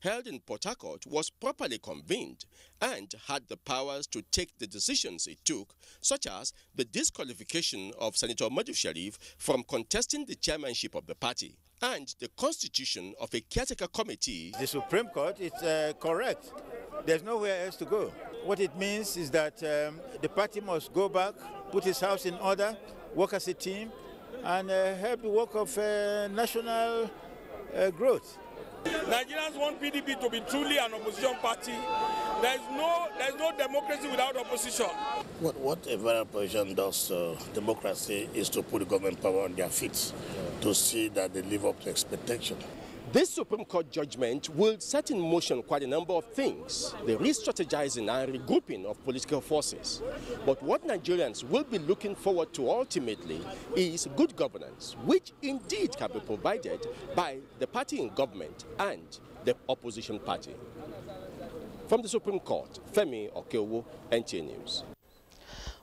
held in Port Harcourt was properly convened and had the powers to take the decisions it took, such as the disqualification of Senator Maiduguri from contesting the chairmanship of the party and the constitution of a caretaker committee. The Supreme Court is correct. There's nowhere else to go. What it means is that the party must go back, put its house in order, work as a team, and help the work of national growth. Nigerians want PDP to be truly an opposition party. There's no democracy without opposition. What a very opposition does to democracy is to put the government power on their feet, to see that they live up to expectation. This Supreme Court judgment will set in motion quite a number of things, the re-strategizing and regrouping of political forces. But what Nigerians will be looking forward to ultimately is good governance, which indeed can be provided by the party in government and the opposition party. From the Supreme Court, Femi Okeowo, NTA News.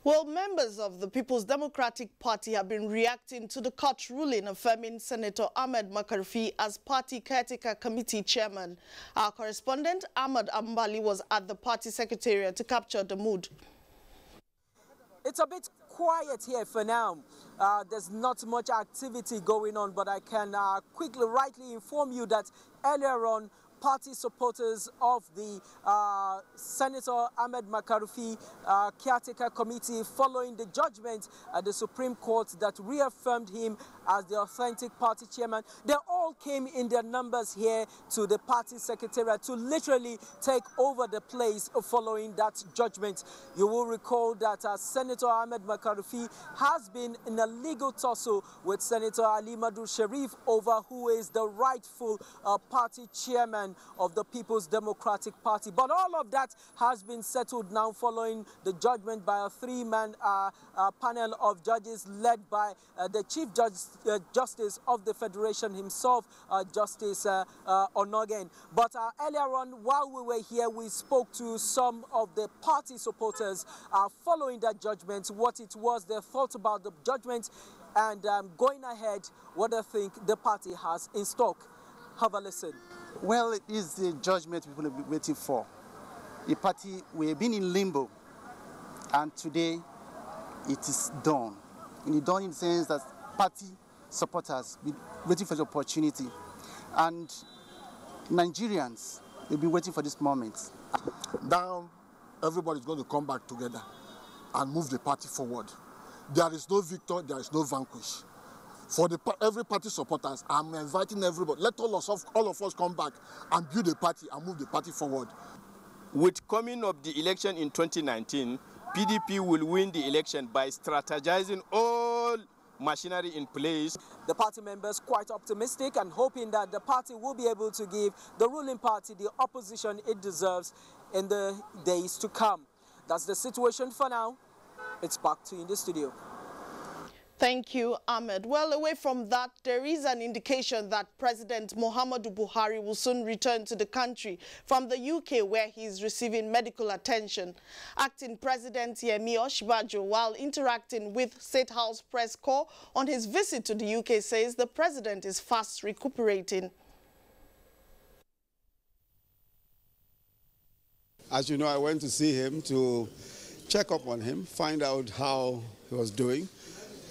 Well, members of the People's Democratic Party have been reacting to the court ruling affirming Senator Ahmed Makarfi as party caretaker committee chairman. Our correspondent Ahmed Ambali was at the party secretariat to capture the mood. It's a bit quiet here for now. There's not much activity going on, but I can rightly inform you that earlier on, party supporters of the Senator Ahmed Makarfi caretaker committee, following the judgment at the Supreme Court that reaffirmed him as the authentic party chairman, they all came in their numbers here to the party secretariat to literally take over the place following that judgment. You will recall that Senator Ahmed Makarfi has been in a legal tussle with Senator Ali Madu Sharif over who is the rightful party chairman of the People's Democratic Party. But all of that has been settled now following the judgment by a three-man panel of judges led by the Chief Justice of the Federation himself, Justice Onogen. But earlier on, while we were here, we spoke to some of the party supporters following that judgment, what it was, their thoughts about the judgment, and going ahead, what they think the party has in stock. Have a listen. Well, it is the judgment people have been waiting for. The party, we have been in limbo, and today it is done. And it's done in the sense that party supporters be waiting for the opportunity, and Nigerians will be waiting for this moment. Now, everybody is going to come back together and move the party forward. There is no victor, there is no vanquish. For every party supporters, I'm inviting everybody. Let all of us come back and build a party and move the party forward. With coming of the election in 2019, PDP will win the election by strategizing all machinery in place. The party members quite optimistic and hoping that the party will be able to give the ruling party the opposition it deserves in the days to come. That's the situation for now. It's back to you in the studio. Thank you, Ahmed. Well, away from that, there is an indication that President Muhammadu Buhari will soon return to the country from the UK, where he is receiving medical attention. Acting President Yemi Osinbajo, while interacting with State House Press Corps on his visit to the UK, says the president is fast recuperating. As you know, I went to see him to check up on him, find out how he was doing.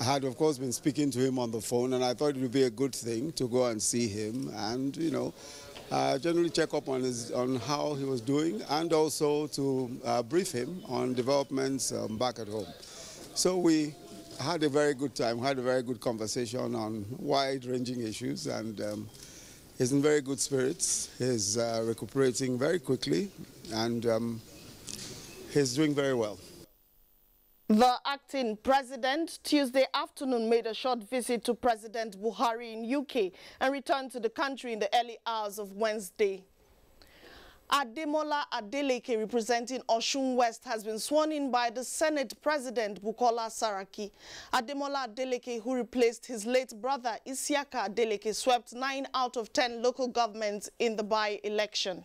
I had, of course, been speaking to him on the phone, and I thought it would be a good thing to go and see him and, you know, generally check up on how he was doing, and also to brief him on developments back at home. So we had a very good time, had a very good conversation on wide-ranging issues, and he's in very good spirits. He's recuperating very quickly, and he's doing very well. The acting president Tuesday afternoon made a short visit to President Buhari in UK and returned to the country in the early hours of Wednesday. Ademola Adeleke, representing Osun West, has been sworn in by the Senate President Bukola Saraki. Ademola Adeleke, who replaced his late brother Isiaka Adeleke, swept 9 out of 10 local governments in the by-election.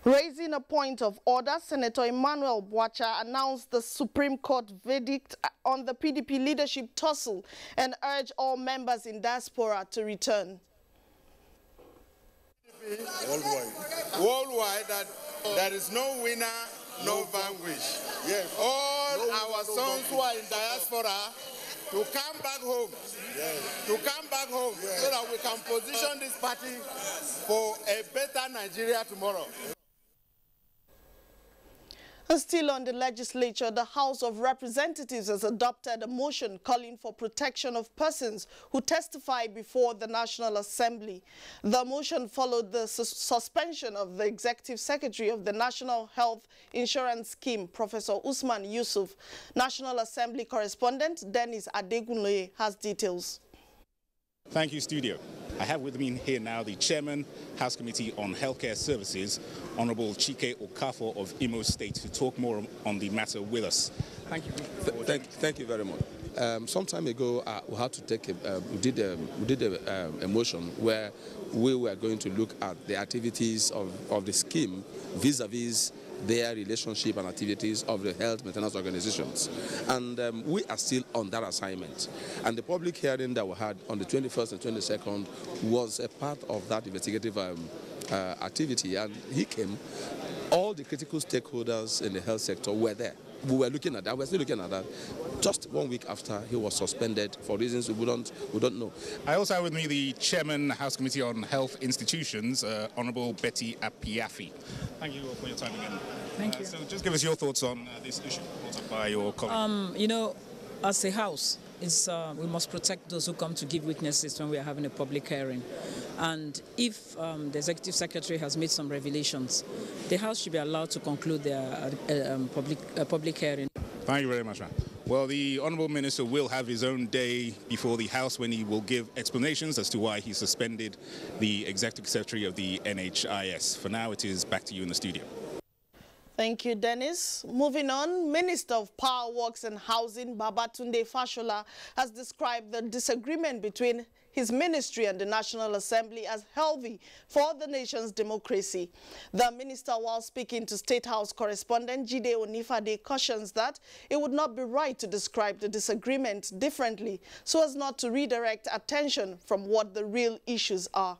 Raising a point of order, Senator Emmanuel Bwacha announced the Supreme Court verdict on the PDP leadership tussle and urged all members in diaspora to return. Worldwide, that there is no winner, no vanquish. Yes. All our sons who are in diaspora to come back home, so that we can position this party for a better Nigeria tomorrow. And still on the legislature, the House of Representatives has adopted a motion calling for protection of persons who testify before the National Assembly. The motion followed the suspension of the Executive Secretary of the National Health Insurance Scheme, Professor Usman Yusuf. National Assembly correspondent Dennis Adegunle has details. Thank you, studio. I have with me here now the Chairman, House Committee on Healthcare Services, Honorable Chike Okafor of Imo State, to talk more on the matter with us. Thank you. Thank you very much. Some time ago, we had to take we did a motion where we were going to look at the activities of the scheme vis-a-vis their relationship and activities of the health maintenance organizations. And we are still on that assignment. And the public hearing that we had on the 21st and 22nd was a part of that investigative activity. And he came, all the critical stakeholders in the health sector were there. We were looking at that. We're still looking at that. Just 1 week after, he was suspended for reasons we don't know. I also have with me the Chairman, House Committee on Health Institutions, Honorable Betty Apiafi. Thank you for your time again. Thank you. So just give us your thoughts on this issue brought up by your colleague. You know, as a house, we must protect those who come to give witnesses when we are having a public hearing. And if the Executive Secretary has made some revelations, the House should be allowed to conclude their public hearing. Thank you very much, ma'am. Well, the Honourable Minister will have his own day before the House when he will give explanations as to why he suspended the Executive Secretary of the NHIS. For now, it is back to you in the studio. Thank you, Dennis. Moving on, Minister of Power Works and Housing, Babatunde Fashola, has described the disagreement between his ministry and the National Assembly as healthy for the nation's democracy. The minister, while speaking to State House correspondent Jide Onifade, cautions that it would not be right to describe the disagreement differently so as not to redirect attention from what the real issues are.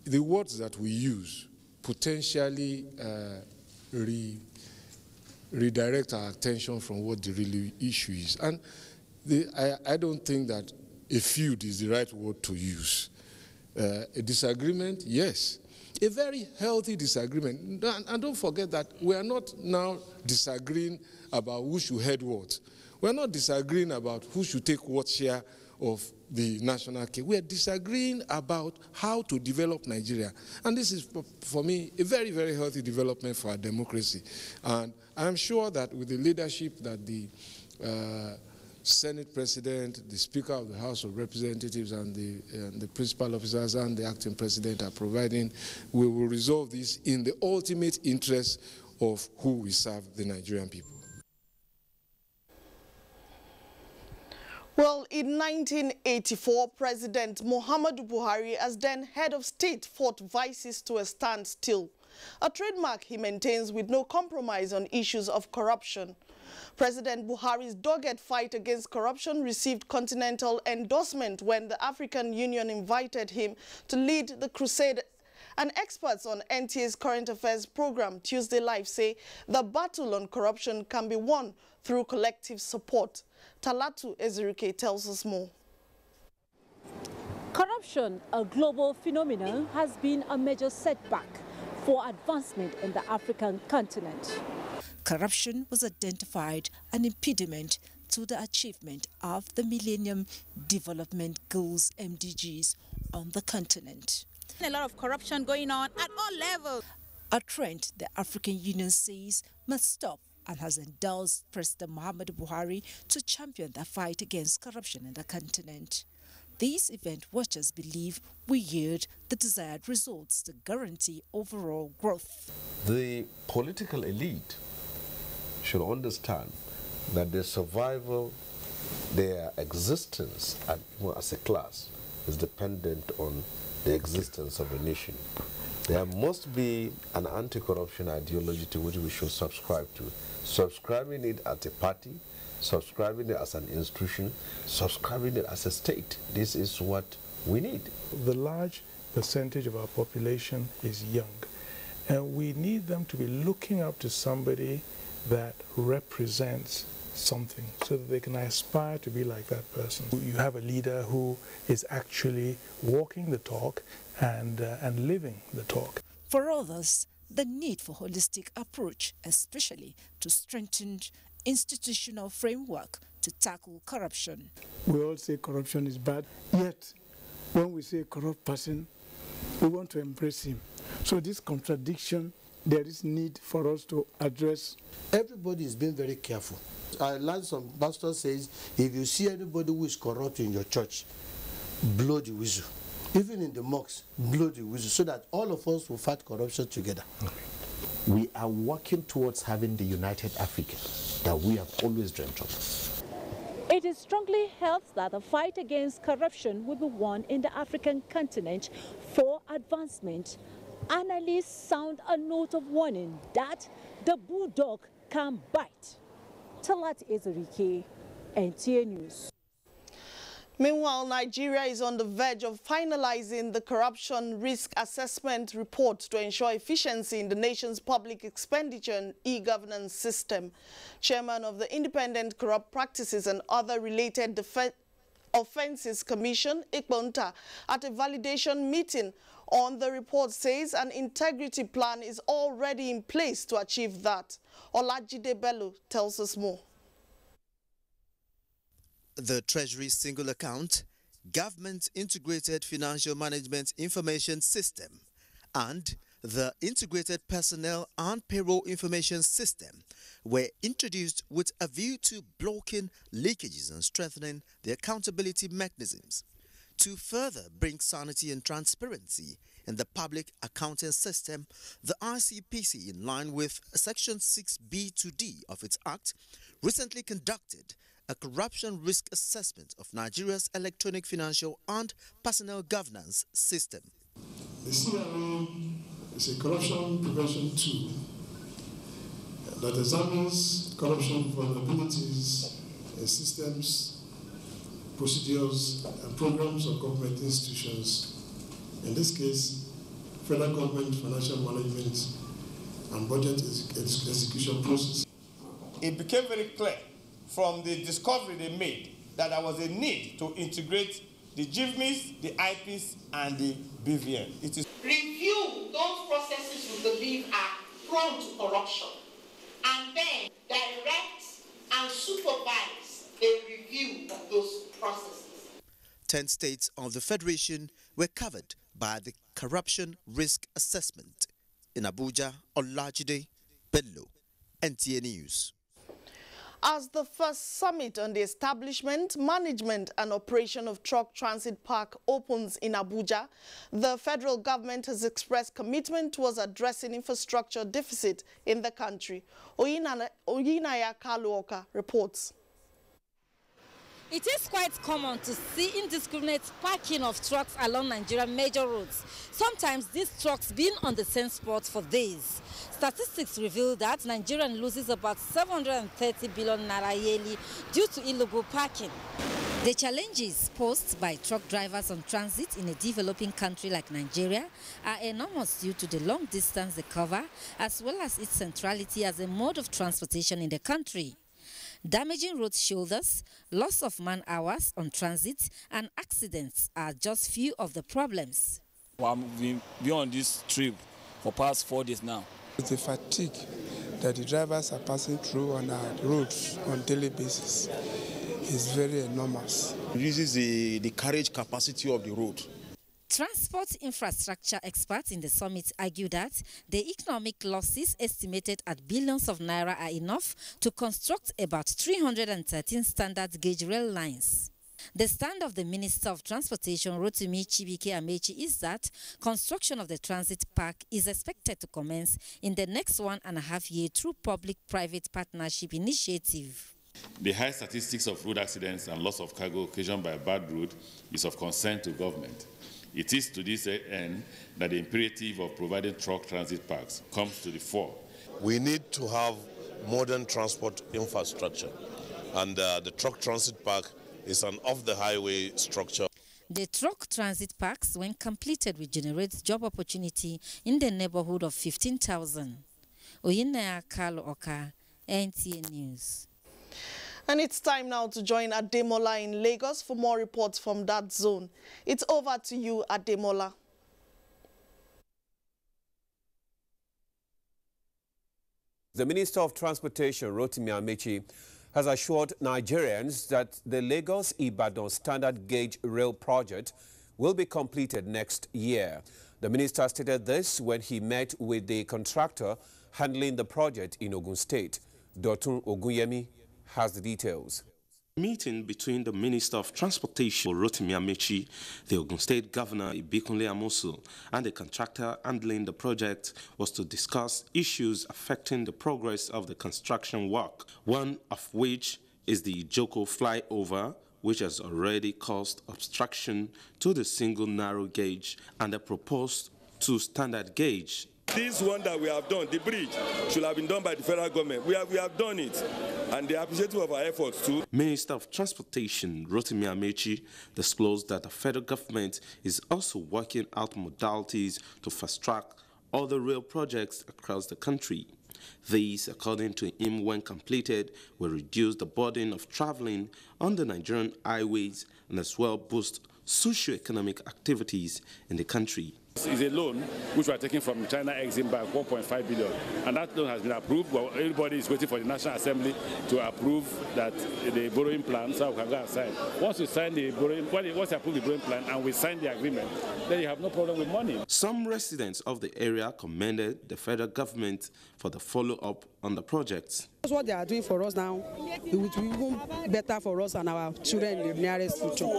The words that we use potentially redirect our attention from what the real issue is. And I don't think that a feud is the right word to use. A disagreement, yes. A very healthy disagreement. And don't forget that we are not now disagreeing about who should head what. We are not disagreeing about who should take what share of the national cake. We are disagreeing about how to develop Nigeria. And this is, for me, a very, very healthy development for our democracy. And I'm sure that with the leadership that the Senate President, the Speaker of the House of Representatives, and the principal officers and the acting president are providing, we will resolve this in the ultimate interest of who we serve, the Nigerian people. Well, in 1984, President Muhammadu Buhari, as then head of state, fought vices to a standstill, a trademark he maintains with no compromise on issues of corruption. President Buhari's dogged fight against corruption received continental endorsement when the African Union invited him to lead the crusade. And experts on NTA's current affairs program, Tuesday Live, say the battle on corruption can be won through collective support. Talatu Ezirike tells us more. Corruption, a global phenomenon, has been a major setback for advancement in the African continent. Corruption was identified an impediment to the achievement of the Millennium Development Goals, MDGs, on the continent. A lot of corruption going on at all levels. A trend the African Union says must stop and has endorsed President Muhammadu Buhari to champion the fight against corruption in the continent. These event watchers believe will yield the desired results to guarantee overall growth. The political elite should understand that their survival, their existence as a class is dependent on the existence of a nation. There must be an anti-corruption ideology to which we should subscribe to. Subscribing it as a party, subscribing it as an institution, subscribing it as a state. This is what we need. The large percentage of our population is young, and we need them to be looking up to somebody that represents something so that they can aspire to be like that person. You have a leader who is actually walking the talk and living the talk. For others, the need for holistic approach, especially to strengthen institutional framework to tackle corruption. We all say corruption is bad, yet when we say a corrupt person, we want to embrace him. So this contradiction, there is need for us to address. Everybody is being very careful. I learned some pastor says, if you see anybody who is corrupt in your church, blow the whistle. Even in the mosques, blow the whistle, so that all of us will fight corruption together. We are working towards having the united Africa that we have always dreamt of. It is strongly held that the fight against corruption will be won in the African continent for advancement. Analysts sound a note of warning that the bulldog can bite. Talat Ezerike, NTA News. Meanwhile, Nigeria is on the verge of finalizing the corruption risk assessment report to ensure efficiency in the nation's public expenditure and e-governance system. Chairman of the Independent Corrupt Practices and Other Related Offences Commission, Ikbonta, at a validation meeting on the report says an integrity plan is already in place to achieve that. Olajide Bello tells us more. The Treasury Single Account, Government Integrated Financial Management Information System, and the Integrated Personnel and Payroll Information System were introduced with a view to blocking leakages and strengthening the accountability mechanisms. To further bring sanity and transparency in the public accounting system, the ICPC, in line with Section 6B to D of its Act, recently conducted a corruption risk assessment of Nigeria's electronic financial and personnel governance system. The CRA is a corruption prevention tool that examines corruption vulnerabilities in systems, procedures, and programs of government institutions. In this case, federal government financial management and budget execution process. It became very clear from the discovery they made that there was a need to integrate the GIVMIS, the IPs, and the BVN. It is review those processes you believe are prone to corruption, and then direct and supervise the review of those processes. 10 states of the Federation were covered by the corruption risk assessment. In Abuja, Olajide Bello, NTA News. As the first summit on the establishment, management and operation of Truck Transit Park opens in Abuja, the federal government has expressed commitment towards addressing infrastructure deficit in the country. Oyinaya Kaluoka reports. It is quite common to see indiscriminate parking of trucks along Nigerian major roads, sometimes these trucks being on the same spot for days. Statistics reveal that Nigeria loses about 730 billion naira yearly due to illegal parking. The challenges posed by truck drivers on transit in a developing country like Nigeria are enormous due to the long distance they cover, as well as its centrality as a mode of transportation in the country. Damaging road shoulders, loss of man-hours on transit, and accidents are just few of the problems. I've been on this trip for past 4 days now. The fatigue that the drivers are passing through on our roads on a daily basis is very enormous. It uses the carriage capacity of the road. Transport infrastructure experts in the summit argue that the economic losses estimated at billions of naira are enough to construct about 313 standard gauge rail lines. The stand of the Minister of Transportation, Rotimi Chibike Amechi, is that construction of the transit park is expected to commence in the next 1.5 years through public-private partnership initiative. The high statistics of road accidents and loss of cargo occasioned by a bad road is of concern to government. It is to this end that the imperative of providing truck transit parks comes to the fore. We need to have modern transport infrastructure, and the truck transit park is an off-the-highway structure. The truck transit parks, when completed, will generate job opportunity in the neighborhood of 15,000. Oyinaya Carlo Oka, NTA News. And it's time now to join Ademola in Lagos for more reports from that zone. It's over to you, Ademola. The Minister of Transportation, Rotimi Amechi, has assured Nigerians that the Lagos-Ibadan standard gauge rail project will be completed next year. The minister stated this when he met with the contractor handling the project in Ogun State. Dotun Ogunyemi has the details. Meeting between the Minister of Transportation, Rotimi Amechi, the Ogun State Governor, Ibikunle Amosu, and the contractor handling the project was to discuss issues affecting the progress of the construction work, one of which is the Ijoko flyover, which has already caused obstruction to the single narrow gauge and the proposed two standard gauge. This one that we have done, the bridge, should have been done by the federal government. We have done it, and they are appreciative of our efforts too. Minister of Transportation, Rotimi Amechi, disclosed that the federal government is also working out modalities to fast-track other rail projects across the country. These, according to him, when completed, will reduce the burden of traveling on the Nigerian highways and as well boost socio-economic activities in the country. It's a loan which we are taking from China Exim Bank, 1.5 billion, and that loan has been approved. But everybody is waiting for the National Assembly to approve that the borrowing plan, so we can go and sign. Once we sign the borrowing, once you approve the borrowing plan and we sign the agreement, then you have no problem with money. Some residents of the area commended the federal government for the follow-up on the projects. That's what they are doing for us now. It will be even better for us and our children in the nearest future.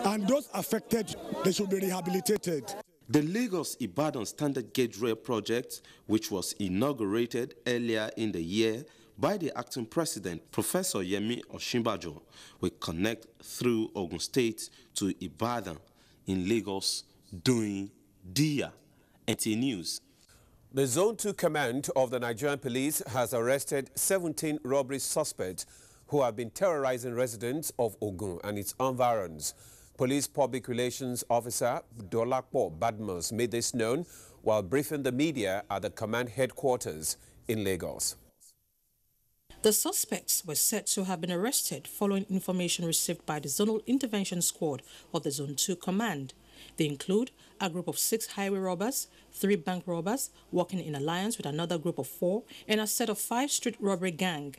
And those affected, they should be rehabilitated. The Lagos-Ibadan Standard Gauge Rail project, which was inaugurated earlier in the year by the acting president, Professor Yemi Osinbajo, will connect through Ogun State to Ibadan in Lagos during DIA. NTA News. The Zone 2 Command of the Nigerian Police has arrested 17 robbery suspects who have been terrorizing residents of Ogun and its environs. Police Public Relations Officer Dolapo Badmus made this known while briefing the media at the command headquarters in Lagos. The suspects were said to have been arrested following information received by the Zonal Intervention Squad of the Zone 2 Command. They include a group of 6 highway robbers, 3 bank robbers working in alliance with another group of 4, and a set of 5 street robbery gang.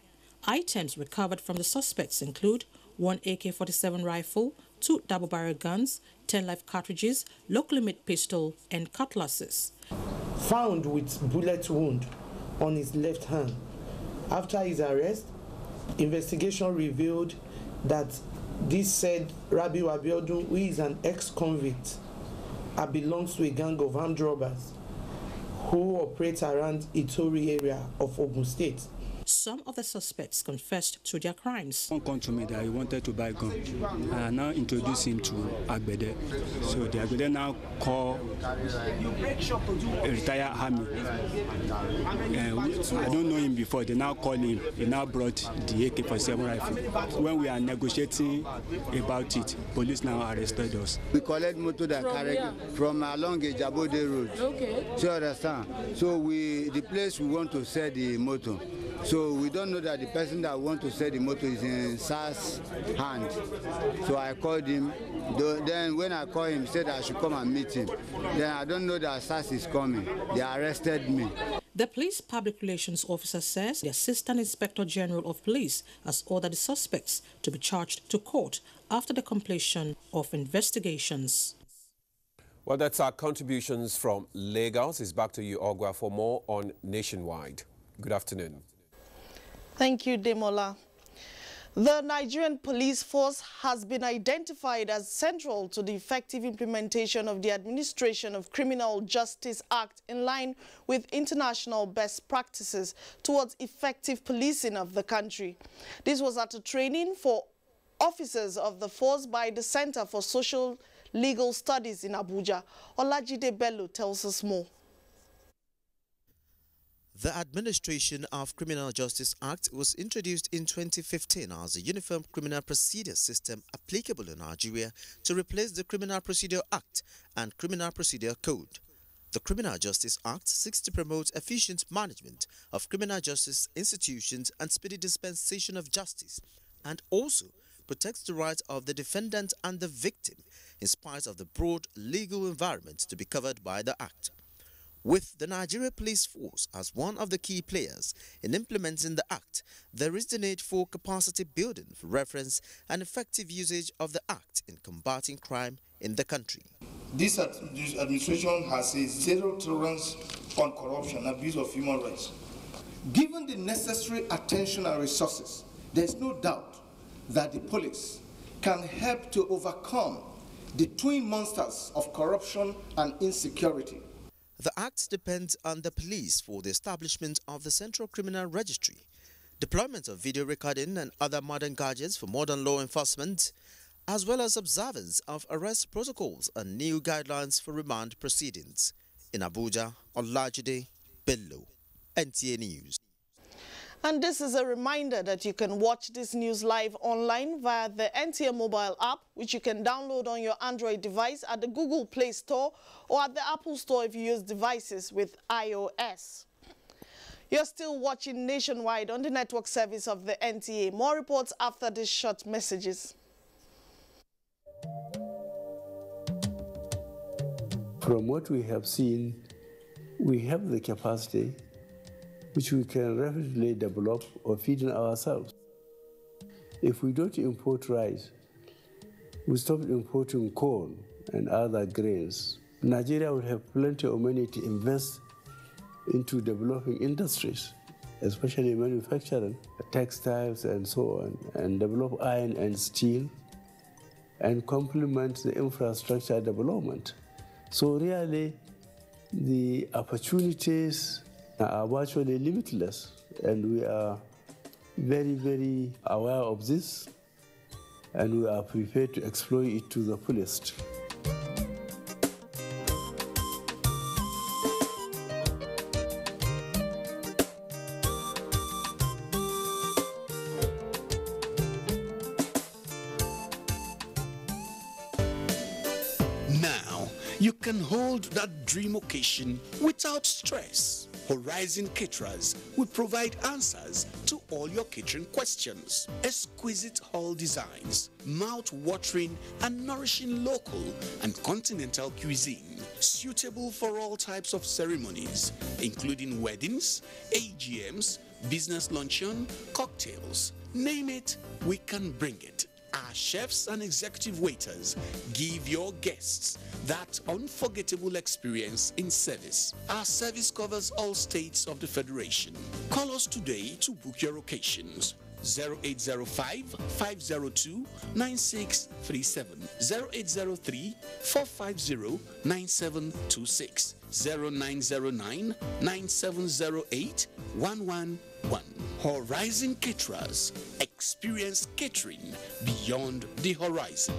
Items recovered from the suspects include 1 AK-47 rifle, 2 double-barrel guns, 10 live cartridges, locally made pistol, and cutlasses. Found with bullet wound on his left hand. After his arrest, investigation revealed that this said Rabiu Abiodun, who is an ex-convict, belongs to a gang of armed robbers who operate around Itori area of Ogun State. Some of the suspects confessed to their crimes. Someone came to me that he wanted to buy a gun, and I now introduced him to Agbede. So the Agbede now called a retired army. I don't know him before. They now called him. He now brought the AK-47 rifle. When we are negotiating about it, police now arrested us. We collect motor that carry from along a Jabode road. Okay. So you understand? So the place we want to sell the motor. So we don't know that the person that wants to sell the motor is in SARS hand. So I called him. Then when I called him, he said I should come and meet him. Then I don't know that SARS is coming. They arrested me. The Police Public Relations Officer says the Assistant Inspector General of Police has ordered the suspects to be charged to court after the completion of investigations. Well, that's our contributions from Lagos. It's back to you, Ogwa, for more on Nationwide. Good afternoon. Thank you, Demola. The Nigerian police force has been identified as central to the effective implementation of the Administration of Criminal Justice Act in line with international best practices towards effective policing of the country. This was at a training for officers of the force by the Center for Social Legal Studies in Abuja. Olajide Bello tells us more. The Administration of Criminal Justice Act was introduced in 2015 as a uniform criminal procedure system applicable in Nigeria to replace the Criminal Procedure Act and Criminal Procedure Code. The Criminal Justice Act seeks to promote efficient management of criminal justice institutions and speedy dispensation of justice, and also protects the rights of the defendant and the victim in spite of the broad legal environment to be covered by the Act. With the Nigeria Police Force as one of the key players in implementing the Act, there is the need for capacity building for reference and effective usage of the Act in combating crime in the country. This administration has a zero tolerance on corruption and abuse of human rights. Given the necessary attention and resources, there is no doubt that the police can help to overcome the twin monsters of corruption and insecurity. The Act depends on the police for the establishment of the Central Criminal Registry, deployment of video recording and other modern gadgets for modern law enforcement, as well as observance of arrest protocols and new guidelines for remand proceedings. In Abuja, Olajide Bello, NTA News. And this is a reminder that you can watch this news live online via the NTA mobile app, which you can download on your Android device at the Google Play Store or at the Apple Store if you use devices with iOS. You're still watching Nationwide on the network service of the NTA. More reports after these short messages. From what we have seen, we have the capacity which we can rapidly develop or feed in ourselves. If we don't import rice, we stop importing corn and other grains, Nigeria will have plenty of money to invest into developing industries, especially manufacturing, textiles and so on, and develop iron and steel, and complement the infrastructure development. So really, the opportunities are virtually limitless, and we are very, very aware of this, and we are prepared to exploit it to the fullest. Now, you can hold that dream occasion without stress. Horizon Caterers will provide answers to all your catering questions. Exquisite hall designs, mouth-watering and nourishing local and continental cuisine, suitable for all types of ceremonies, including weddings, AGMs, business luncheon, cocktails. Name it, we can bring it. Our chefs and executive waiters give your guests that unforgettable experience in service. Our service covers all states of the Federation. Call us today to book your occasions. 0805-502-9637, 0803-450-9726, 0909-9708-111. Horizon Caterers, experience catering beyond the horizon.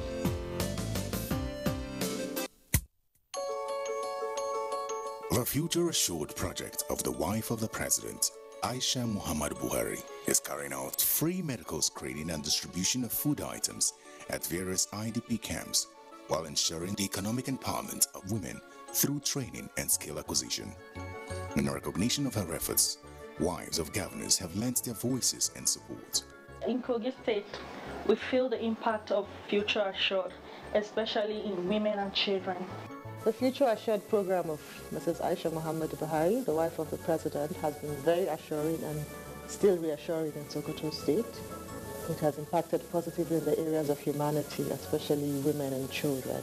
The Future Assured project of the wife of the President, Aisha Muhammad Buhari, is carrying out free medical screening and distribution of food items at various IDP camps while ensuring the economic empowerment of women through training and skill acquisition. In recognition of her efforts, wives of governors have lent their voices and support. In Kogi State, we feel the impact of Future Assured, especially in women and children. The Future Assured program of Mrs. Aisha Muhammad Buhari, the wife of the President, has been very assuring and still reassuring in Sokoto State. It has impacted positively in the areas of humanity, especially women and children.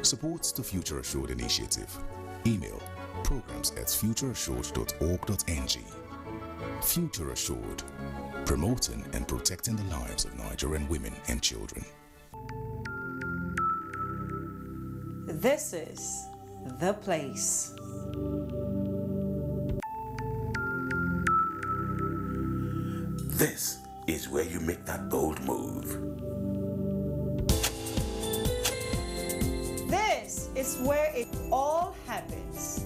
Supports the Future Assured initiative. Email programs@futureassured.org.ng. Future Assured, promoting and protecting the lives of Nigerian women and children. This is The Place. This is where you make that bold move. This is where it all happens.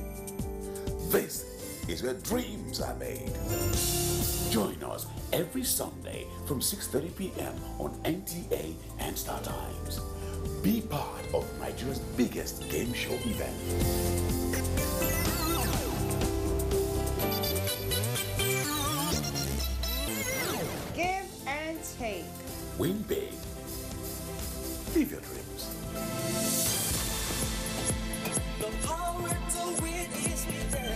This is where dreams are made. Join us every Sunday from 6:30 p.m. on NTA and Star Times. Be part of Nigeria's biggest game show event. Give and take. Win big. Live your dreams. The power to win is within.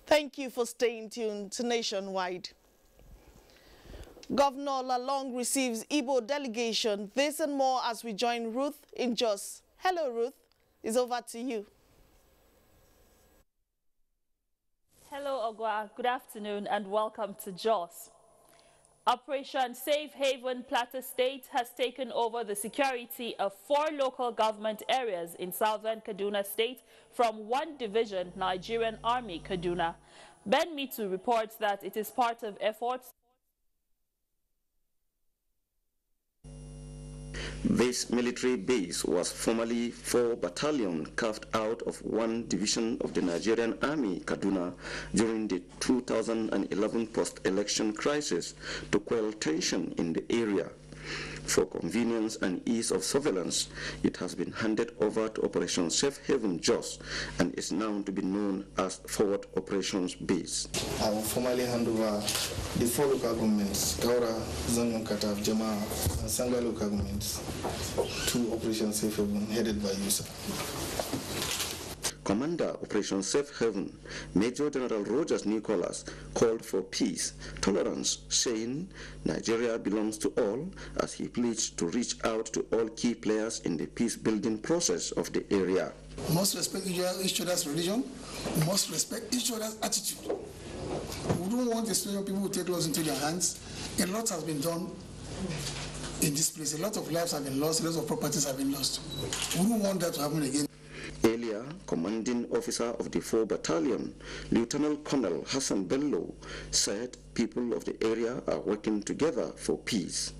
Thank you for staying tuned to Nationwide. Governor Lalong receives Igbo delegation. This and more as we join Ruth in Jos. Hello, Ruth. It's over to you. Hello, Ogwa. Good afternoon and welcome to Jos. Operation Safe Haven Plateau State has taken over the security of 4 local government areas in southern Kaduna State from one division, Nigerian Army, Kaduna. Ben Mitu reports that it is part of efforts. This military base was formerly 4 battalions carved out of one division of the Nigerian Army, Kaduna, during the 2011 post-election crisis to quell tension in the area. For convenience and ease of surveillance, it has been handed over to Operation Safe Haven Jos and is now to be known as Forward Operations Base. I will formally hand over the 4 local governments, Kaura, Zangon Kataf, Jama, and Sangha local governments, to Operation Safe Haven, headed by you, sir. Commander Operation Safe Haven, Major General Rogers Nicholas, called for peace, tolerance, saying Nigeria belongs to all, as he pledged to reach out to all key players in the peace-building process of the area. We must respect each other's religion. We must respect each other's attitude. We don't want the situation people who take laws into their hands. A lot has been done in this place. A lot of lives have been lost. A lot of properties have been lost. We don't want that to happen again. Earlier, commanding officer of the 4 Battalion, Lieutenant Colonel Hassan Bello, said people of the area are working together for peace.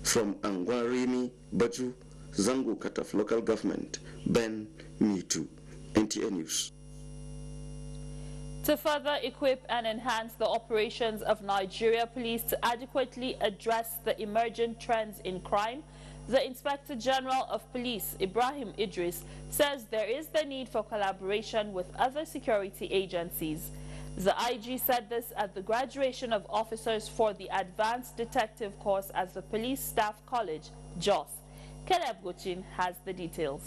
From Angwarimi, Baju, Zangu Kataf local government, Ben Mitu, NTA News. To further equip and enhance the operations of Nigeria Police to adequately address the emergent trends in crime, the Inspector General of Police, Ibrahim Idris, says there is the need for collaboration with other security agencies. The IG said this at the graduation of officers for the Advanced Detective course at the Police Staff College, Jos. Caleb Gochin has the details.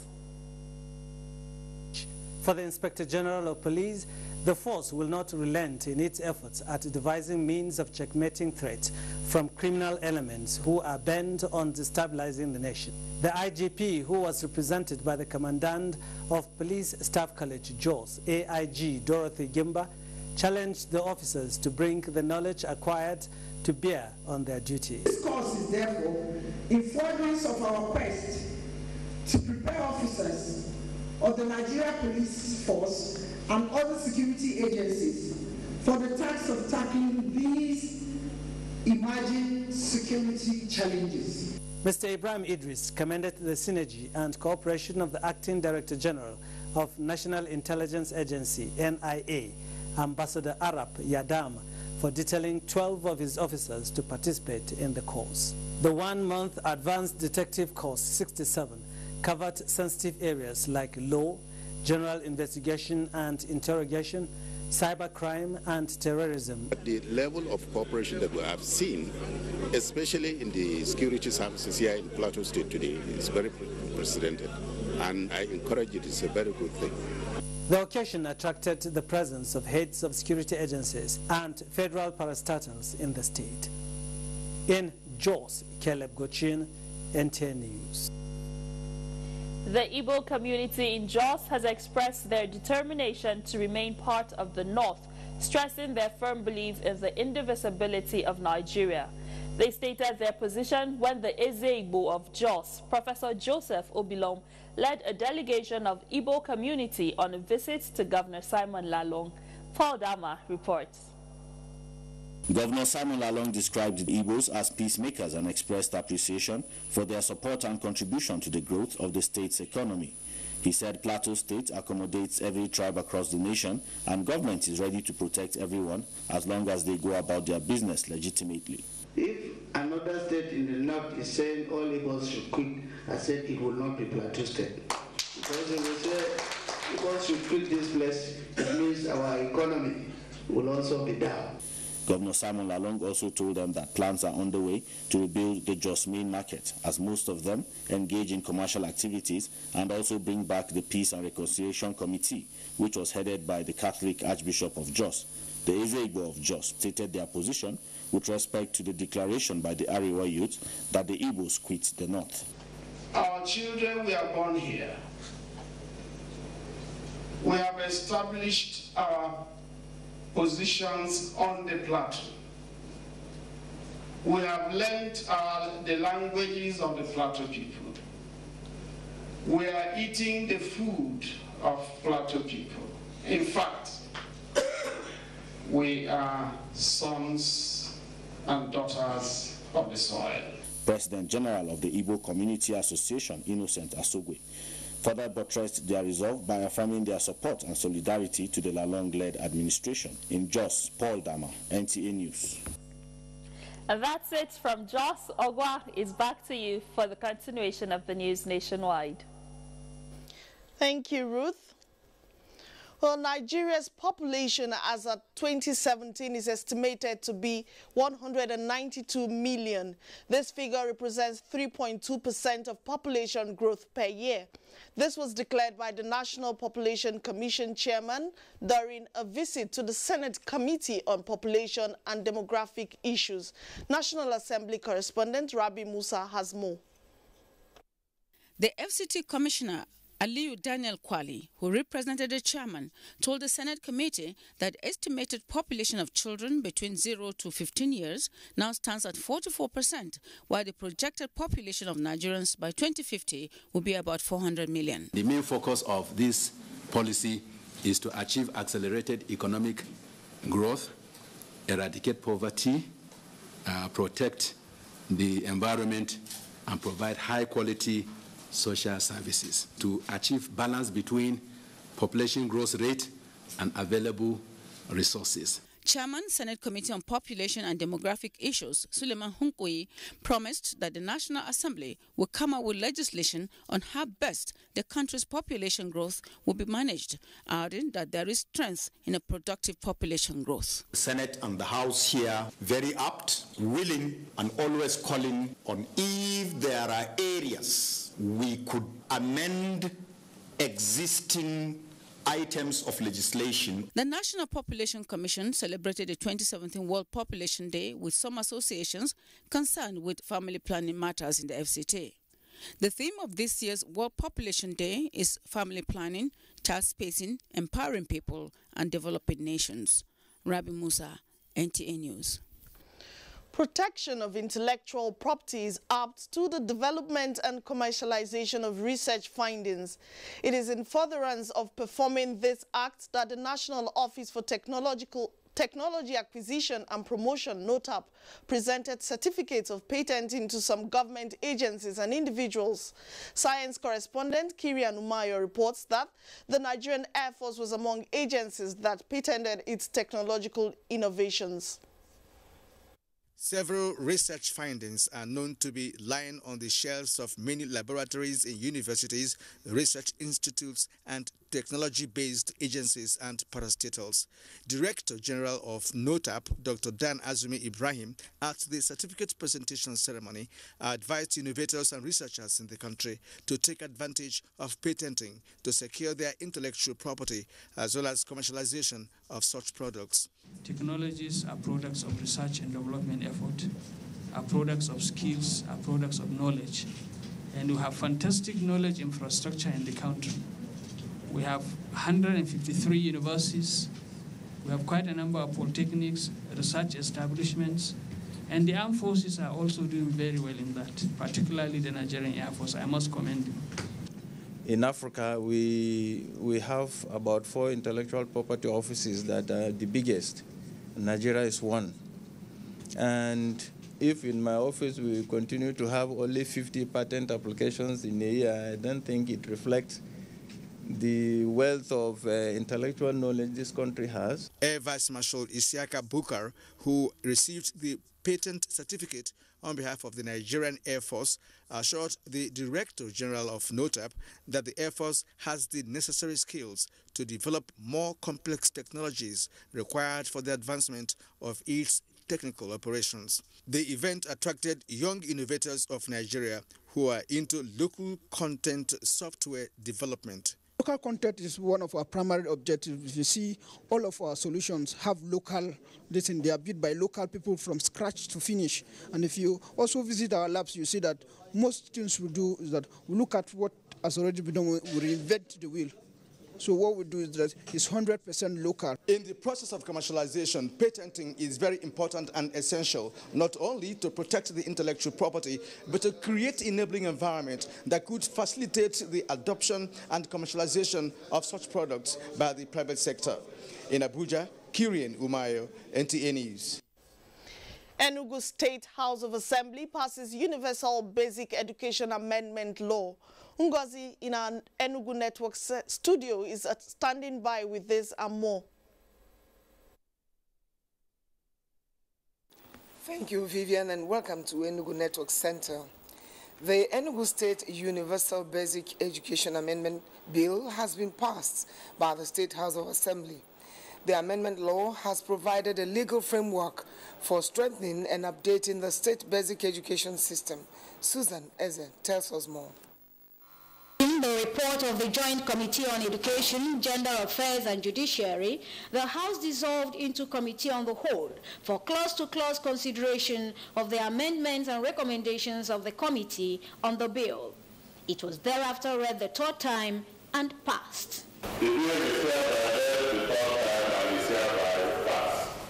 For the Inspector General of Police, the force will not relent in its efforts at devising means of checkmating threats from criminal elements who are bent on destabilizing the nation. The IGP, who was represented by the Commandant of Police Staff College, Jos, AIG Dorothy Gimba, challenged the officers to bring the knowledge acquired to bear on their duties. This course is therefore in furtherance of our quest to prepare officers of the Nigeria Police Force and other security agencies for the task of tackling these emerging security challenges. Mr. Ibrahim Idris commended the synergy and cooperation of the Acting Director General of National Intelligence Agency, NIA, Ambassador Arap Yadam, for detailing 12 of his officers to participate in the course. The one-month Advanced Detective Course 67 covered sensitive areas like law, general investigation and interrogation, cybercrime and terrorism. The level of cooperation that we have seen, especially in the security services here in Plateau State today, is very unprecedented, and I encourage it. It's a very good thing. The occasion attracted the presence of heads of security agencies and federal parastatals in the state. In Jos, Caleb Gochin, NTN News. The Igbo community in Jos has expressed their determination to remain part of the North, stressing their firm belief in the indivisibility of Nigeria. They stated their position when the Eze-Igbo of Jos, Professor Joseph Obilom, led a delegation of Igbo community on a visit to Governor Simon Lalong. Paul Dama reports. Governor Simon Lalong described the Igbos as peacemakers and expressed appreciation for their support and contribution to the growth of the state's economy. He said Plateau State accommodates every tribe across the nation and government is ready to protect everyone as long as they go about their business legitimately. If another state in the north is saying all Igbos should quit, I said it will not be Plateau State. Because if we say Igbos should quit this place, it means our economy will also be down. Governor Simon Lalong also told them that plans are underway to rebuild the Jos main market, as most of them engage in commercial activities, and also bring back the Peace and Reconciliation Committee, which was headed by the Catholic Archbishop of Jos. The Eze-Igbo of Jos stated their position with respect to the declaration by the Arewa youth that the Igbos quit the North. Our children were born here. We have established our positions on the plateau. We have learnt the languages of the plateau people. We are eating the food of plateau people. In fact, we are sons and daughters of the soil. President General of the Igbo Community Association, Innocent Asogwe, further buttressed their resolve by affirming their support and solidarity to the Lalong-led administration. In Jos, Paul Dama, NTA News. And that's it from Jos. Ogwa is back to you for the continuation of the news nationwide. Thank you, Ruth. Well, Nigeria's population as of 2017 is estimated to be 192 million. This figure represents 3.2% of population growth per year. This was declared by the National Population Commission chairman during a visit to the Senate Committee on Population and Demographic Issues. National Assembly correspondent Rabi Musa has more. The FCT Commissioner Aliyu Daniel Kwali, who represented the chairman, told the Senate committee that estimated population of children between 0 to 15 years now stands at 44%, while the projected population of Nigerians by 2050 will be about 400 million. The main focus of this policy is to achieve accelerated economic growth, eradicate poverty, protect the environment, and provide high-quality social services to achieve balance between population growth rate and available resources. Chairman, Senate Committee on Population and Demographic Issues, Suleiman Hunkoi, promised that the National Assembly will come up with legislation on how best the country's population growth will be managed, adding that there is strength in a productive population growth. The Senate and the House here very apt, willing, and always calling on if there are areas we could amend existing items of legislation. The National Population Commission celebrated the 2017 World Population Day with some associations concerned with family planning matters in the FCT. The theme of this year's World Population Day is family planning, child spacing, empowering people, and developing nations. Rabi Musa, NTA News. Protection of intellectual property is apt to the development and commercialization of research findings. It is in furtherance of performing this act that the National Office for Technology Acquisition and Promotion, NOTAP, presented certificates of patenting to some government agencies and individuals. Science correspondent Kirian Umayo reports that the Nigerian Air Force was among agencies that patented its technological innovations. Several research findings are known to be lying on the shelves of many laboratories in universities, research institutes, and technology-based agencies and parastatals. Director General of NOTAP, Dr. Dan Azumi Ibrahim, at the certificate presentation ceremony, advised innovators and researchers in the country to take advantage of patenting to secure their intellectual property as well as commercialization of such products. Technologies are products of research and development effort, are products of skills, are products of knowledge. And we have fantastic knowledge infrastructure in the country. We have 153 universities. We have quite a number of polytechnics, research establishments, and the armed forces are also doing very well in that, particularly the Nigerian Air Force. I must commend them. In Africa, we have about 4 intellectual property offices that are the biggest. Nigeria is one. And if in my office we continue to have only 50 patent applications in a year, I don't think it reflects the wealth of intellectual knowledge this country has. Air Vice Marshal Isiaka Bukar, who received the patent certificate on behalf of the Nigerian Air Force, assured the Director General of NOTAP that the Air Force has the necessary skills to develop more complex technologies required for the advancement of its technical operations. The event attracted young innovators of Nigeria who are into local content software development. Local content is one of our primary objectives. If you see, all of our solutions have local, they are built by local people from scratch to finish. And if you also visit our labs, you see that most things we do is that we look at what has already been done, we reinvent the wheel. So what we do is that it's 100% local. In the process of commercialization, patenting is very important and essential, not only to protect the intellectual property, but to create enabling environment that could facilitate the adoption and commercialization of such products by the private sector. In Abuja, Kirian Umayo, NTA News. Enugu State House of Assembly passes Universal Basic Education Amendment Law. Ngozi in our Enugu Network studio is standing by with this and more. Thank you, Vivian, and welcome to Enugu Network Center. The Enugu State Universal Basic Education Amendment Bill has been passed by the State House of Assembly. The amendment law has provided a legal framework for strengthening and updating the state basic education system. Susan Eze tells us more. In the report of the Joint Committee on Education, Gender Affairs and Judiciary, the House dissolved into Committee on the Whole for clause-to-clause consideration of the amendments and recommendations of the Committee on the bill. It was thereafter read the third time and passed.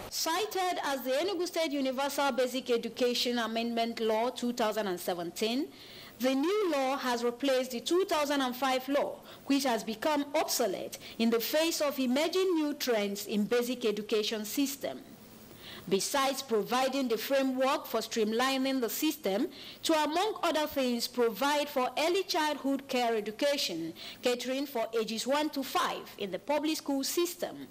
Cited as the Enugu State Universal Basic Education Amendment Law 2017, the new law has replaced the 2005 law, which has become obsolete in the face of emerging new trends in basic education system. Besides providing the framework for streamlining the system to, among other things, provide for early childhood care education, catering for ages 1 to 5 in the public school system,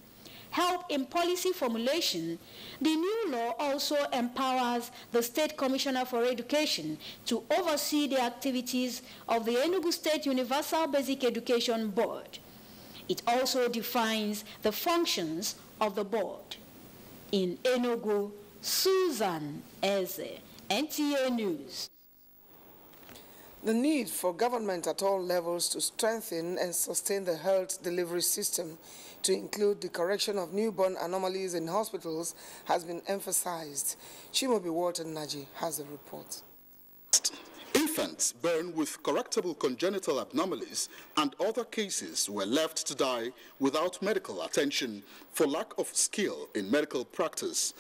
help in policy formulation, the new law also empowers the State Commissioner for Education to oversee the activities of the Enugu State Universal Basic Education Board. It also defines the functions of the board. In Enugu, Susan Eze, NTA News. The need for government at all levels to strengthen and sustain the health delivery system to include the correction of newborn anomalies in hospitals has been emphasized. Chimobi Walton Naji has a report. Infants born with correctable congenital abnormalities and other cases were left to die without medical attention for lack of skill in medical practice.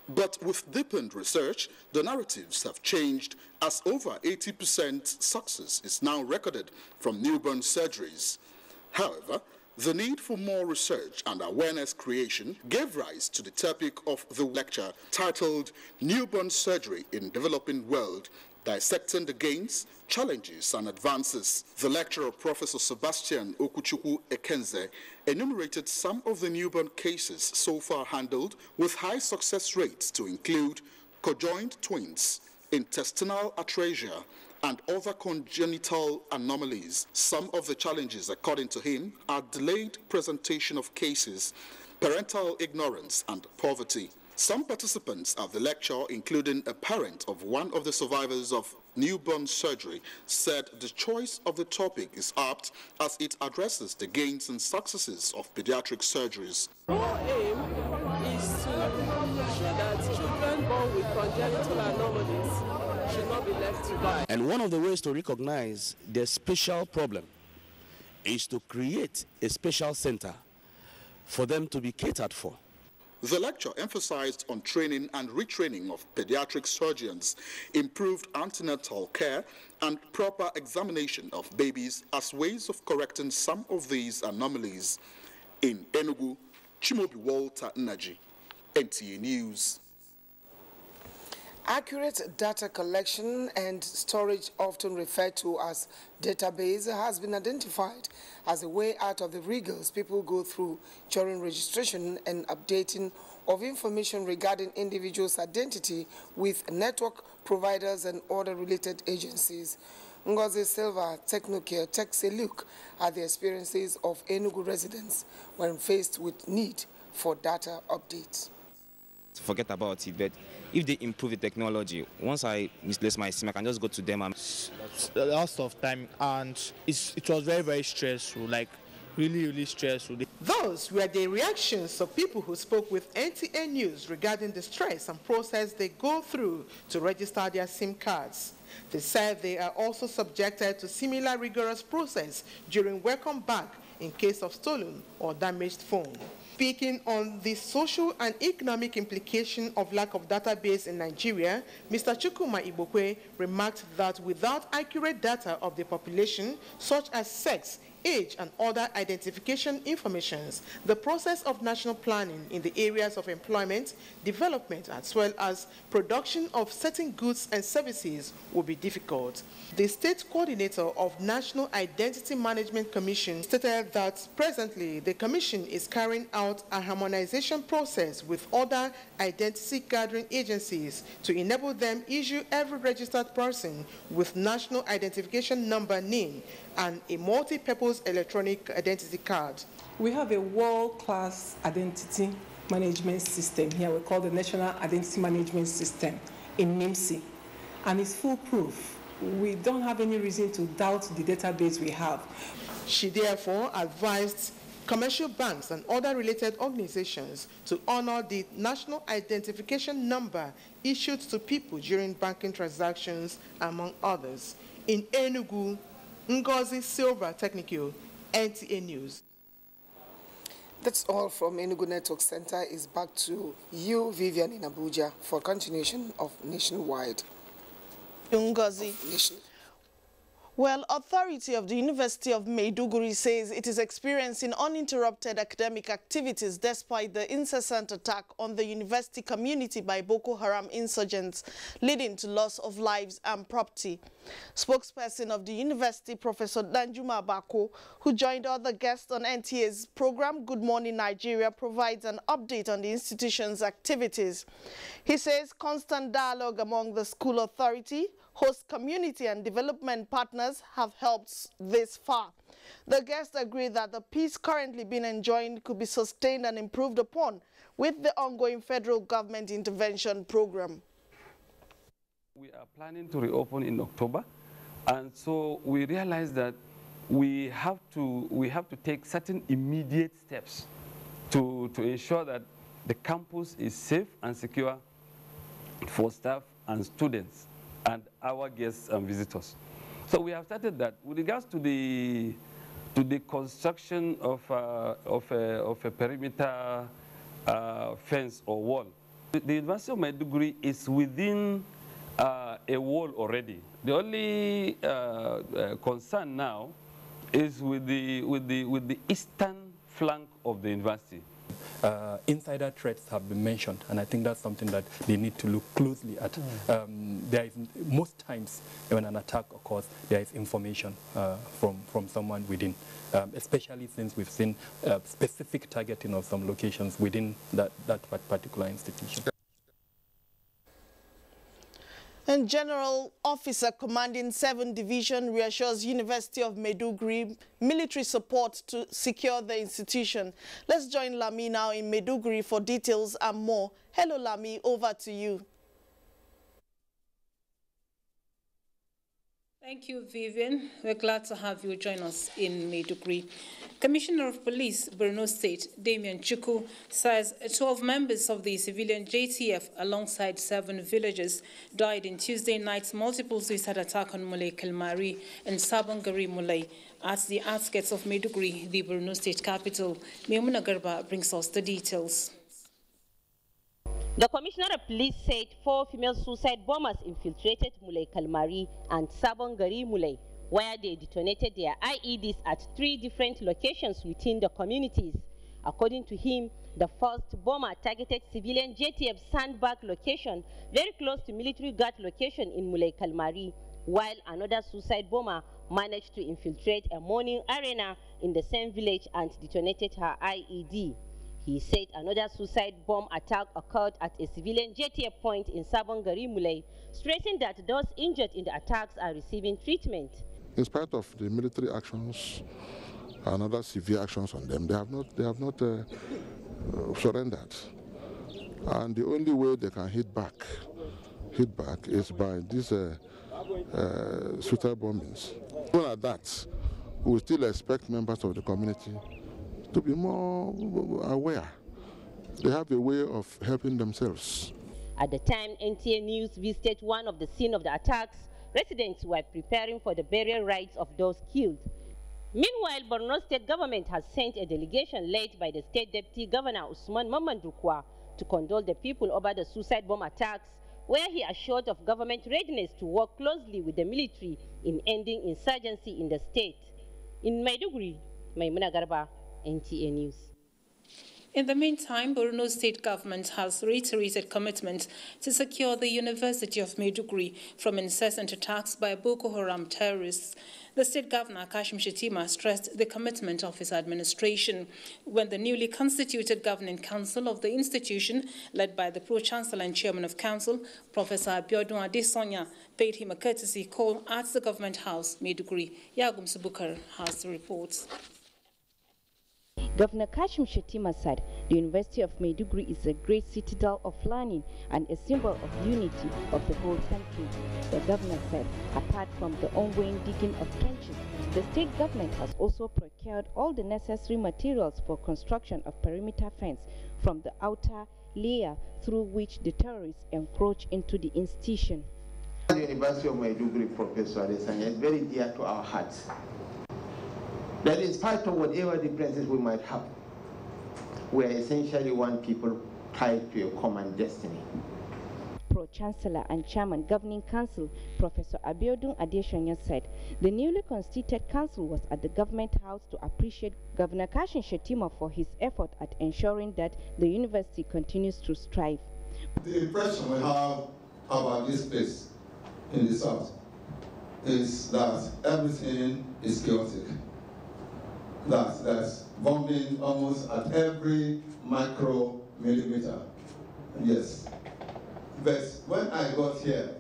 But with deepened research, the narratives have changed as over 80% success is now recorded from newborn surgeries. However, The need for more research and awareness creation gave rise to the topic of the lecture titled Newborn Surgery in Developing World, Dissecting the Gains, Challenges and Advances. The lecturer, Professor Sebastian Okuchukwu Ekenze, enumerated some of the newborn cases so far handled with high success rates to include conjoined twins, intestinal atresia, and other congenital anomalies. Some of the challenges, according to him, are delayed presentation of cases, parental ignorance, and poverty. Some participants at the lecture, including a parent of one of the survivors of newborn surgery, said the choice of the topic is apt as it addresses the gains and successes of pediatric surgeries. Our aim is to ensure that children born with congenital anomalies should not be left to die. And one of the ways to recognize their special problem is to create a special center for them to be catered for. The lecture emphasized on training and retraining of pediatric surgeons, improved antenatal care, and proper examination of babies as ways of correcting some of these anomalies. In Enugu, Chimobi Walter Nnaji, NTA News. Accurate data collection and storage, often referred to as database, has been identified as a way out of the rigors people go through during registration and updating of information regarding individuals' identity with network providers and other related agencies. Ngozi Silva Technocare takes a look at the experiences of Enugu residents when faced with need for data updates. Forget about it, but if they improve the technology, once I misplace my SIM, I can just go to them. It's a lot of time, and it was very, very stressful, like really stressful. Those were the reactions of people who spoke with NTA News regarding the stress and process they go through to register their SIM cards. They said they are also subjected to similar rigorous process during welcome back in case of stolen or damaged phone. Speaking on the social and economic implication of lack of database in Nigeria, Mr. Chukwuma Igbokwe remarked that without accurate data of the population, such as sex, age, and other identification informations, the process of national planning in the areas of employment, development, as well as production of certain goods and services will be difficult. The state coordinator of National Identity Management Commission stated that presently the commission is carrying out a harmonization process with other identity gathering agencies to enable them issue every registered person with national identification number NIN and a multi-purpose electronic identity card. We have a world-class identity management system here. We call the National Identity Management System in NIMSI, and it's foolproof. We don't have any reason to doubt the database we have. She therefore advised commercial banks and other related organizations to honor the national identification number issued to people during banking transactions, among others. In Enugu, Ngozi Silva Technical, NTA News. That's all from Enugu Network Center. Is back to you, Vivian, in Abuja, for continuation of Nationwide. Ngozi. Well, authority of the University of Maiduguri says it is experiencing uninterrupted academic activities despite the incessant attack on the university community by Boko Haram insurgents, leading to loss of lives and property. Spokesperson of the university, Professor Danjuma Bako, who joined other guests on NTA's program Good Morning Nigeria, provides an update on the institution's activities. He says constant dialogue among the school authority, host community and development partners have helped this far. The guests agree that the peace currently being enjoyed could be sustained and improved upon with the ongoing federal government intervention program. We are planning to reopen in October, and so we realize that we have to take certain immediate steps to ensure that the campus is safe and secure for staff and students and our guests and visitors. So we have started that. With regards to the construction of a perimeter fence or wall, the University of Maiduguri is within a wall already. The only concern now is with the eastern flank of the university. Insider threats have been mentioned, and I think that's something that they need to look closely at. There is, most times when an attack occurs, there is information from someone within, especially since we've seen specific targeting of some locations within that particular institution. And General Officer Commanding 7th Division reassures University of Maiduguri military support to secure the institution. Let's join Lami now in Maiduguri for details and more. Hello Lami, over to you. Thank you, Vivian. We're glad to have you join us in Maiduguri. Commissioner of Police, Borno State, Damian Chukwu, says 12 members of the civilian JTF alongside 7 villagers died in Tuesday night's multiple suicide attack on Mulai Kalmari and Sabongari Mulai at the outskirts of Maiduguri, the Borno State capital. Maimuna Garba brings us the details. The Commissioner of Police said 4 female suicide bombers infiltrated Mulai Kalmari and Sabongari Mulai, where they detonated their IEDs at 3 different locations within the communities. According to him, the first bomber targeted civilian JTF sandbag location very close to military guard location in Mulai Kalmari, while another suicide bomber managed to infiltrate a morning arena in the same village and detonated her IED. He said another suicide bomb attack occurred at a civilian JTF point in Sabongari Mulai, stressing that those injured in the attacks are receiving treatment. In spite of the military actions and other severe actions on them, they have not surrendered. And the only way they can hit back is by these suicide bombings. Even at that, we still expect members of the community to be more aware. They have a way of helping themselves. At the time NTA News visited one of the scene of the attacks, residents were preparing for the burial rites of those killed. Meanwhile, Borno State government has sent a delegation led by the State Deputy Governor Usman Mamandukwa to condole the people over the suicide bomb attacks, where he assured of government readiness to work closely with the military in ending insurgency in the state. In Maiduguri, Maimuna Garba, NTA News. In the meantime, Borno State government has reiterated commitment to secure the University of Maiduguri from incessant attacks by Boko Haram terrorists. The state governor, Kashim Shettima, stressed the commitment of his administration when the newly constituted governing council of the institution, led by the pro-chancellor and chairman of council, Professor Abiodun Adesonya, paid him a courtesy call at the government house, Maiduguri. Yagum Subukar has the reports. Governor Kashim Shettima said the University of Maiduguri is a great citadel of learning and a symbol of unity of the whole country. The governor said, apart from the ongoing digging of trenches, the state government has also procured all the necessary materials for construction of perimeter fence from the outer layer through which the terrorists encroach into the institution. The University of Maiduguri, Professor Adesanya, is very dear to our hearts. That in spite of whatever differences we might have, we are essentially one people tied to a common destiny. Pro-Chancellor and Chairman Governing Council, Professor Abiodun Adesonya said the newly constituted council was at the government house to appreciate Governor Kashim Shettima for his effort at ensuring that the university continues to strive. The impression we have about this place in the south is that everything is chaotic. That's bombing almost at every micro millimeter. Yes. But when I got here,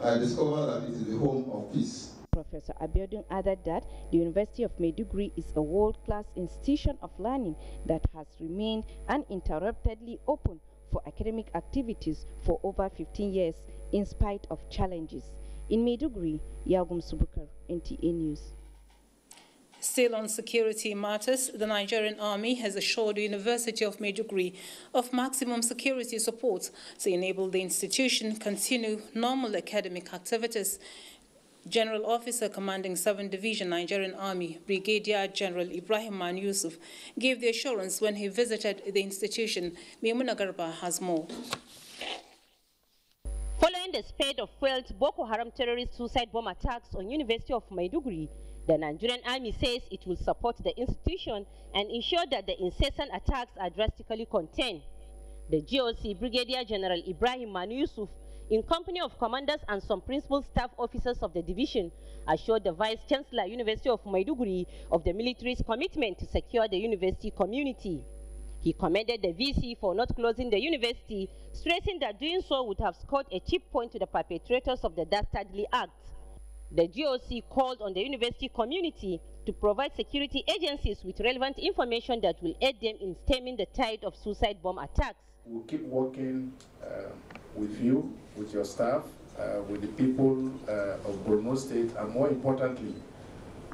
I discovered that it is the home of peace. Professor Abiodun added that the University of Maiduguri is a world-class institution of learning that has remained uninterruptedly open for academic activities for over 15 years in spite of challenges. In Maiduguri, Yagum Subukar, NTA News. Still on security matters, the Nigerian Army has assured the University of Maiduguri of maximum security support to enable the institution continue normal academic activities. General Officer Commanding 7th Division Nigerian Army, Brigadier General Ibrahim Man Yusuf, gave the assurance when he visited the institution. Maimuna Garba has more. Following the spate of failed Boko Haram terrorist suicide bomb attacks on University of Maiduguri, The Nigerian Army says it will support the institution and ensure that the incessant attacks are drastically contained. The GOC Brigadier General Ibrahim Manu Yusuf, in company of commanders and some principal staff officers of the division, assured the Vice Chancellor, University of Maiduguri, of the military's commitment to secure the university community. He commended the VC for not closing the university, stressing that doing so would have scored a cheap point to the perpetrators of the dastardly act. The GOC called on the university community to provide security agencies with relevant information that will aid them in stemming the tide of suicide bomb attacks. We'll keep working with you, with your staff, with the people of Borno State, and more importantly,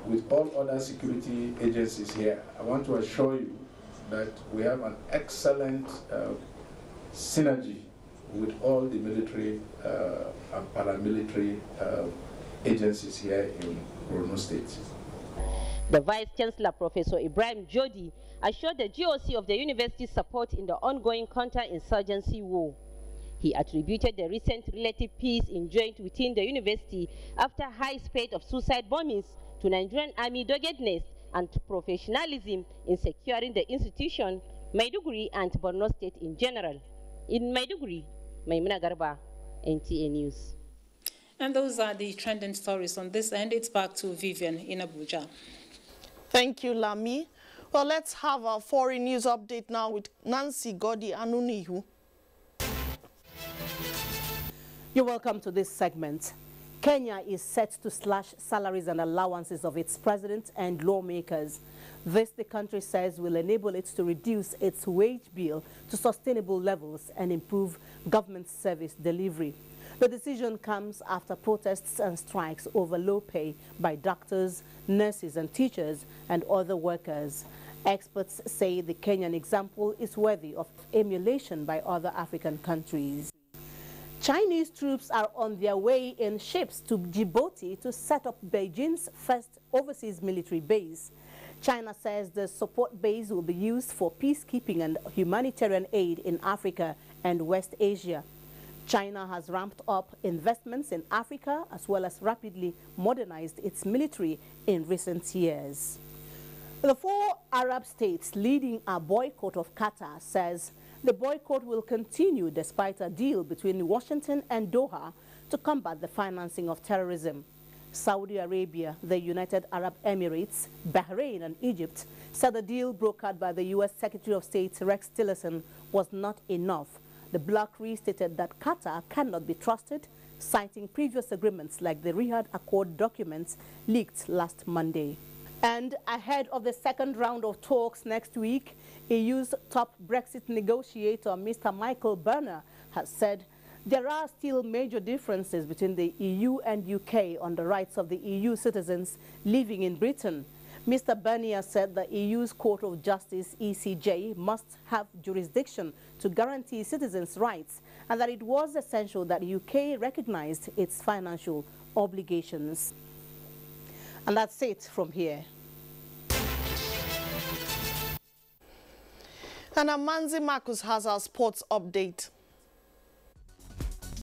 with all other security agencies here. I want to assure you that we have an excellent synergy with all the military and paramilitary agencies here in Borno State. The Vice Chancellor, Professor Ibrahim Jodi, assured the GOC of the university's support in the ongoing counter-insurgency war. He attributed the recent relative peace enjoyed within the university after high spate of suicide bombings to Nigerian Army doggedness and to professionalism in securing the institution, Maiduguri and Borno State in general. In Maiduguri, Maimuna Garba, NTA News. And those are the trending stories on this end. It's back to Vivian in Abuja. Thank you, Lami. Well, let's have our foreign news update now with Nancy Godi Anunihu. You're welcome to this segment. Kenya is set to slash salaries and allowances of its president and lawmakers. This, the country says, will enable it to reduce its wage bill to sustainable levels and improve government service delivery. The decision comes after protests and strikes over low pay by doctors, nurses and teachers and other workers. Experts say the Kenyan example is worthy of emulation by other African countries. Chinese troops are on their way in ships to Djibouti to set up Beijing's first overseas military base. China says the support base will be used for peacekeeping and humanitarian aid in Africa and West Asia. China has ramped up investments in Africa as well as rapidly modernized its military in recent years. The 4 Arab states leading a boycott of Qatar says the boycott will continue despite a deal between Washington and Doha to combat the financing of terrorism. Saudi Arabia, the United Arab Emirates, Bahrain and Egypt said the deal brokered by the U.S. Secretary of State Rex Tillerson was not enough. The bloc restated that Qatar cannot be trusted, citing previous agreements like the Riyadh Accord documents leaked last Monday. And ahead of the second round of talks next week, EU's top Brexit negotiator, Mr. Michael Barnier, has said there are still major differences between the EU and UK on the rights of the EU citizens living in Britain. Mr. Barnier said the EU's Court of Justice, ECJ, must have jurisdiction to guarantee citizens' rights and that it was essential that the UK recognized its financial obligations. And that's it from here. And Amanzi Marcus has our sports update.